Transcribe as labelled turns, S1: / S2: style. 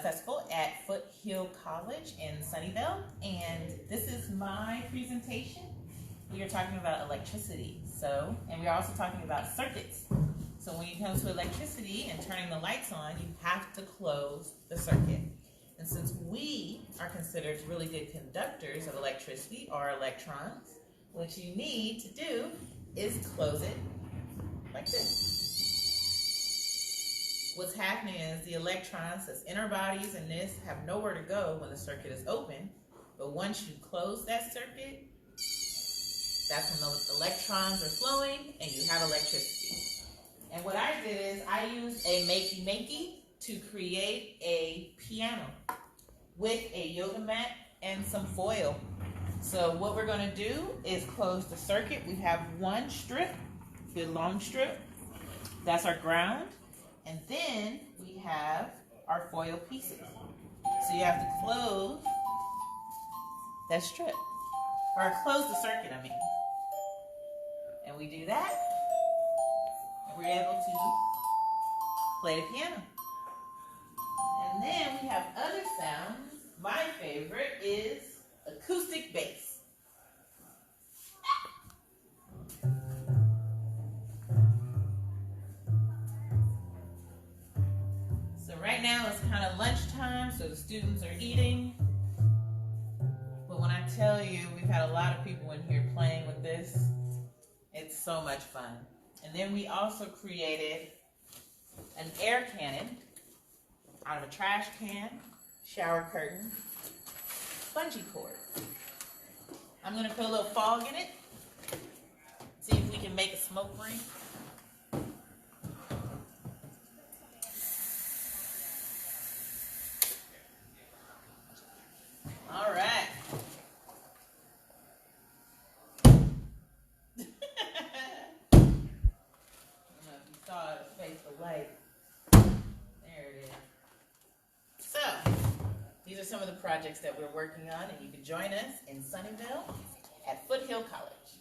S1: festival at Foothill College in Sunnyvale, and this is my presentation. We are talking about electricity, and we're also talking about circuits. So when it comes to electricity and turning the lights on, you have to close the circuit. And since we are considered really good conductors of electricity, or electrons, what you need to do is close it like this. What's happening is the electrons that's in our bodies and this have nowhere to go when the circuit is open. But once you close that circuit, that's when the electrons are flowing and you have electricity. And what I did is I used a makey-makey to create a piano with a yoga mat and some foil. So what we're going to do is close the circuit. We have one strip, good long strip. That's our ground. And then we have our foil pieces. So you have to close that strip. Or close the circuit, I mean. And we do that. And we're able to play the piano. And then we have other sounds. My favorite is acoustic bass. Right now it's kind of lunchtime, so the students are eating. But when I tell you, we've had a lot of people in here playing with this. It's so much fun. And then we also created an air cannon out of a trash can, shower curtain, bungee cord. I'm going to put a little fog in it. See if we can make a smoke ring. All right. I don't know if you saw it, face the light. There it is. So, these are some of the projects that we're working on, and you can join us in Sunnyvale at Foothill College.